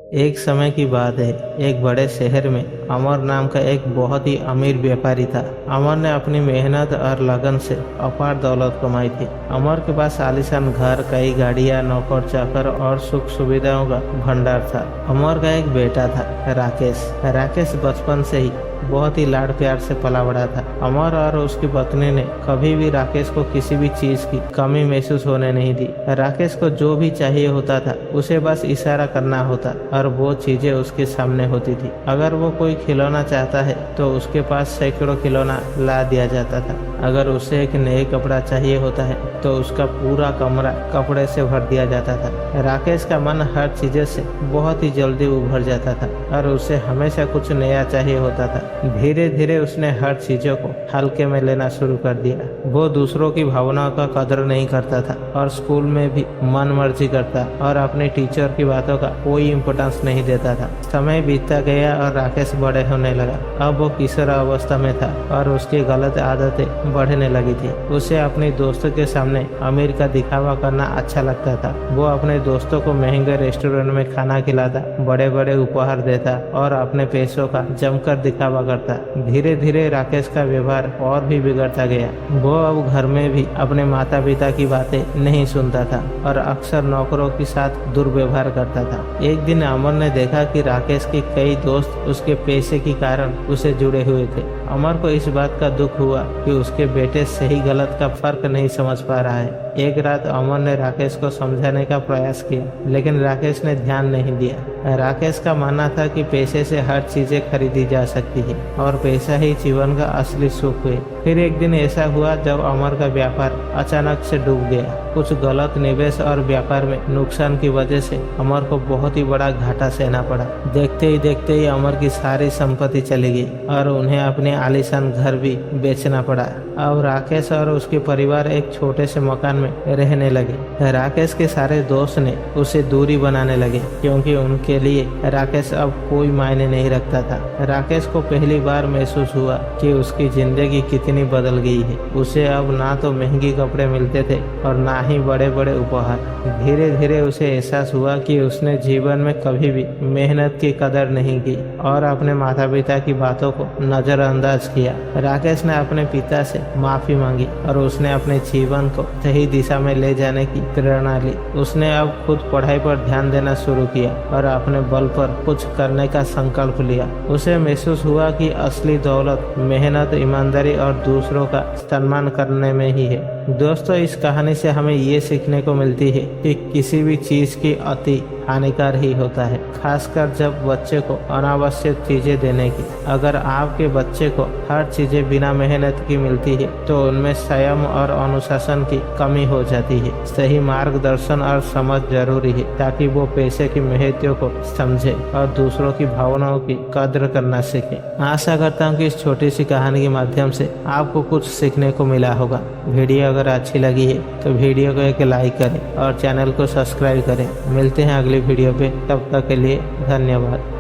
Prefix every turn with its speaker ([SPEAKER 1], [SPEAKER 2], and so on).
[SPEAKER 1] एक समय की बात है। एक बड़े शहर में अमर नाम का एक बहुत ही अमीर व्यापारी था। अमर ने अपनी मेहनत और लगन से अपार दौलत कमाई थी। अमर के पास आलीशान घर, कई गाड़ियां, नौकर चाकर और सुख सुविधाओं का भंडार था। अमर का एक बेटा था, राकेश। राकेश बचपन से ही बहुत ही लाड प्यार से पला बड़ा था। अमर और उसकी पत्नी ने कभी भी राकेश को किसी भी चीज की कमी महसूस होने नहीं दी। राकेश को जो भी चाहिए होता था उसे बस इशारा करना होता और वो चीजें उसके सामने होती थी। अगर वो कोई खिलौना चाहता है तो उसके पास सैकड़ों खिलौना ला दिया जाता था। अगर उसे एक नए कपड़ा चाहिए होता है तो उसका पूरा कमरा कपड़े से भर दिया जाता था। राकेश का मन हर चीज से बहुत ही जल्दी उभर जाता था और उसे हमेशा कुछ नया चाहिए होता था। धीरे धीरे उसने हर चीजों को हल्के में लेना शुरू कर दिया। वो दूसरों की भावनाओं का कदर नहीं करता था और स्कूल में भी मन मर्जी करता और अपने टीचर की बातों का कोई इम्पोर्टेंस नहीं देता था। समय बीतता गया और राकेश बड़े होने लगा। अब वो किशोर अवस्था में था और उसकी गलत आदतें बढ़ने लगी थी। उसे अपने दोस्तों के सामने अमीर का दिखावा करना अच्छा लगता था। वो अपने दोस्तों को महंगे रेस्टोरेंट में खाना खिलाता, बड़े बड़े उपहार देता और अपने पैसों का जमकर दिखावा करता। धीरे धीरे राकेश का व्यवहार और भी बिगड़ता गया। वो अब घर में भी अपने माता पिता की बातें नहीं सुनता था और अक्सर नौकरों के साथ दुर्व्यवहार करता था। एक दिन अमर ने देखा कि राकेश के कई दोस्त उसके पैसे के कारण उसे जुड़े हुए थे। अमर को इस बात का दुख हुआ कि उसके बेटे सही गलत का फर्क नहीं समझ पा रहा है। एक रात अमर ने राकेश को समझाने का प्रयास किया, लेकिन राकेश ने ध्यान नहीं दिया। राकेश का मानना था कि पैसे से हर चीजें खरीदी जा सकती है और पैसा ही जीवन का असली सुख है। फिर एक दिन ऐसा हुआ जब अमर का व्यापार अचानक से डूब गया। कुछ गलत निवेश और व्यापार में नुकसान की वजह से अमर को बहुत ही बड़ा घाटा सहना पड़ा। देखते ही अमर की सारी संपत्ति चली गई और उन्हें अपने आलीशान घर भी बेचना पड़ा। अब राकेश और उसके परिवार एक छोटे से मकान में रहने लगे। राकेश के सारे दोस्त ने उसे दूरी बनाने लगे क्योंकि उनके लिए राकेश अब कोई मायने नहीं रखता था। राकेश को पहली बार महसूस हुआ कि उसकी जिंदगी कितनी बदल गई है। उसे अब ना तो महंगे कपड़े मिलते थे और ना ही बड़े बड़े उपहार। धीरे धीरे उसे एहसास हुआ कि उसने जीवन में कभी भी मेहनत की कदर नहीं की और अपने माता पिता की बातों को नजरअंदाज किया। राकेश ने अपने पिता से माफी मांगी और उसने अपने जीवन को सही दिशा में ले जाने की प्रेरणा ली। उसने अब खुद पढ़ाई पर ध्यान देना शुरू किया और अपने बल पर कुछ करने का संकल्प लिया। उसे महसूस हुआ कि असली दौलत मेहनत, ईमानदारी और दूसरों का सम्मान करने में ही है। दोस्तों, इस कहानी से हमें ये सीखने को मिलती है कि किसी भी चीज की अति हानिकार ही होता है, खासकर जब बच्चे को अनावश्यक चीजें देने की। अगर आपके बच्चे को हर चीजें बिना मेहनत की मिलती है तो उनमें संयम और अनुशासन की कमी हो जाती है। सही मार्गदर्शन और समझ जरूरी है ताकि वो पैसे की महत्व को समझे और दूसरों की भावनाओं की कद्र करना सीखे। आशा करता हूँ कि इस छोटी सी कहानी के माध्यम से आपको कुछ सीखने को मिला होगा। वीडियो अगर अच्छी लगी है तो वीडियो को एक लाइक करें और चैनल को सब्सक्राइब करें। मिलते हैं अगली वीडियो पे, तब तक के लिए धन्यवाद।